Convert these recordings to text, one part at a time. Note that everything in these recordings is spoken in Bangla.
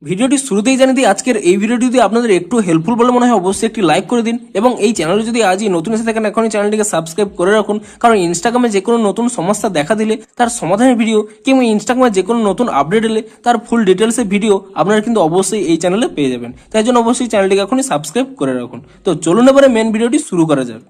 ভিডিওটি শুরুতেই জানিয়ে দিই, আজকের এই ভিডিওটি যদি আপনাদের একটু হেল্পফুল বলে মনে হয় অবশ্যই একটি লাইক করে দিন এবং এই চ্যানেলে যদি আজই নতুন এসে থাকেন এখনই চ্যানেলটিকে সাবস্ক্রাইব করে রাখুন, কারণ ইনস্টাগ্রামে যে কোনো নতুন সমস্যা দেখা দিলে তার সমাধানের ভিডিও কিংবা ইনস্টাগ্রামে যে কোনো নতুন আপডেট এলে তার ফুল ডিটেলসের ভিডিও আপনারা কিন্তু অবশ্যই এই চ্যানেলে পেয়ে যাবেন। তাই জন্য অবশ্যই চ্যানেলটিকে এখনই সাবস্ক্রাইব করে রাখুন। তো চলুন এবারে মেন ভিডিওটি শুরু করা যাক।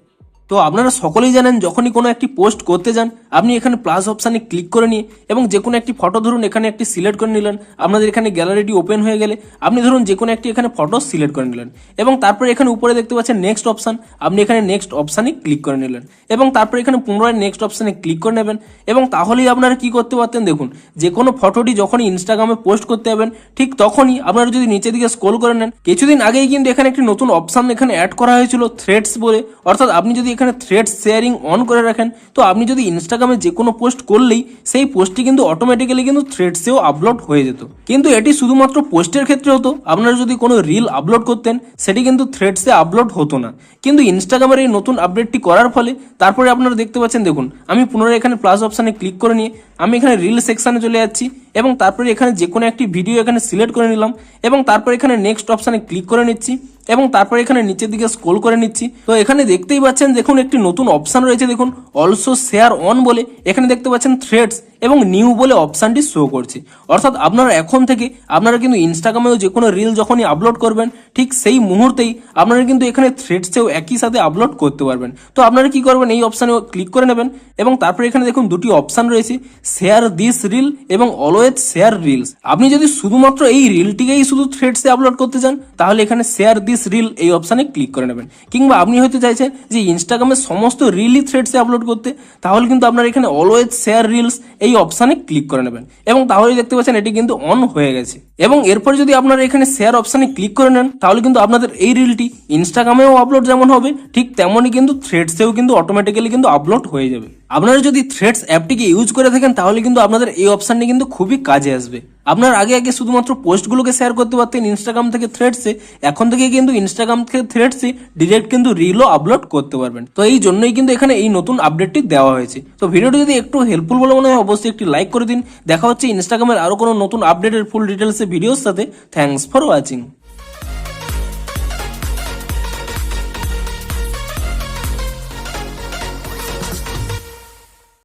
তো আপনারা সকলেই জানেন, যখনই কোনো একটি পোস্ট করতে যান আপনি এখানে প্লাস অপশানে ক্লিক করে নিয়ে এবং যে কোনো একটি ফটো ধরুন এখানে একটি সিলেক্ট করে নিলেন। আপনাদের এখানে গ্যালারিটি ওপেন হয়ে গেলে আপনি ধরুন যে কোনো একটি এখানে ফটো সিলেক্ট করে নিলেন এবং তারপরে এখানে উপরে দেখতে পাচ্ছেন নেক্সট অপশান, আপনি এখানে নেক্সট অপশানে ক্লিক করে নিলেন এবং তারপরে এখানে পুনরায় নেক্সট অপশানে ক্লিক করে নেবেন এবং তাহলেই আপনারা কি করতে পারতেন, দেখুন যে কোনো ফটোটি যখনই ইনস্টাগ্রামে পোস্ট করতে যাবেন ঠিক তখনই আপনারা যদি নিচের দিকে স্ক্রল করে নেন, কিছুদিন আগেই কিন্তু এখানে একটি নতুন অপশান এখানে অ্যাড করা হয়েছিল থ্রেডস বলে। অর্থাৎ আপনি যদি এখানে থ্রেডস শেয়ারিং অন করে রাখেন তো আপনি যদি ইনস্টাগ্রামে যে কোনো পোস্ট করলেই সেই পোস্টটি কিন্তু অটোমেটিক্যালি কিন্তু থ্রেডসেও আপলোড হয়ে যেত। কিন্তু এটি শুধুমাত্র পোস্টের ক্ষেত্রে হতো, আপনারা যদি কোনো রিল আপলোড করতেন সেটি কিন্তু থ্রেডসে আপলোড হতো না। কিন্তু ইনস্টাগ্রামের এই নতুন আপডেটটি করার ফলে তারপরে আপনারা দেখতে পাচ্ছেন, দেখুন আমি পুনরায় এখানে প্লাস অপশানে ক্লিক করে নিয়ে আমি এখানে রিল সেকশনে চলে যাচ্ছি এবং তারপরে এখানে যে কোনো একটি ভিডিও এখানে সিলেক্ট করে নিলাম এবং তারপরে এখানে নেক্সট অপশানে ক্লিক করে নিচ্ছি এবং তারপরে এখানে নিচের দিকে স্ক্রল করে নিচ্ছি। তো এখানে দেখতেই পাচ্ছেন, দেখুন একটি নতুন অপশান রয়েছে, দেখুন অলসো শেয়ার অন বলে এখানে দেখতে পাচ্ছেন থ্রেডস এবং নিউ বলে অপশানটি শো করছে। অর্থাৎ আপনারা এখন থেকে আপনারা কিন্তু ইনস্টাগ্রামেও যে কোনো রিল যখনই আপলোড করবেন ঠিক সেই মুহূর্তেই আপনারা কিন্তু এখানে থ্রেডসেও একই সাথে আপলোড করতে পারবেন। তো আপনারা কি করবেন, এই অপশানে ক্লিক করে নেবেন এবং তারপরে এখানে দেখুন দুটি অপশান রয়েছে, শেয়ার দিস রিল এবং অলওয়েজ শেয়ার রিলস। আপনি যদি শুধুমাত্র এই রিলটিকেই শুধু থ্রেডসে আপলোড করতে চান তাহলে এখানে শেয়ার দিস রিল এই অপশানে ক্লিক করে নেবেন। কিংবা আপনি হয়তো চাইছেন যে ইনস্টাগ্রামের সমস্ত রিলই থ্রেডসে আপলোড করতে, তাহলে কিন্তু আপনারা এখানে অলওয়েজ শেয়ার রিলস এই অপশানে ক্লিক করে নেবেন এবং তাহলেই দেখতে পাচ্ছেন এটি কিন্তু অন হয়ে গেছে। এবং এরপর যদি আপনারা এখানে শেয়ার অপশানে ক্লিক করে নেন তাহলে কিন্তু আপনাদের এই রিলটি ইনস্টাগ্রামেও আপলোড যেমন হবে ঠিক তেমনই কিন্তু থ্রেডসেও কিন্তু অটোমেটিক্যালি কিন্তু আপলোড হয়ে যাবে। আপনারা যদি থ্রেডস অ্যাপটিকে ইউজ করে থাকেন তাহলে কিন্তু আপনাদের এই অপশানটি কিন্তু খুবই কাজে আসবে। আপনার আগে শুধুমাত্র পোস্টগুলোকে শেয়ার করতে পারতেন ইনস্টাগ্রাম থেকে থ্রেডসে, এখন থেকে কিন্তু ইনস্টাগ্রাম থেকে থ্রেডসে ডিরেক্ট কিন্তু রিলও আপলোড করতে পারবেন। তো এই জন্যই কিন্তু এখানে এই নতুন আপডেটটি দেওয়া হয়েছে। তো ভিডিওটি যদি একটু হেল্পফুল বলে মনে হয় অবশ্যই একটি লাইক করে দিন। দেখা হচ্ছে ইনস্টাগ্রামের আরো কোনো নতুন আপডেটের ফুল ডিটেলসে ভিডিওর সাথে। Thanks for watching.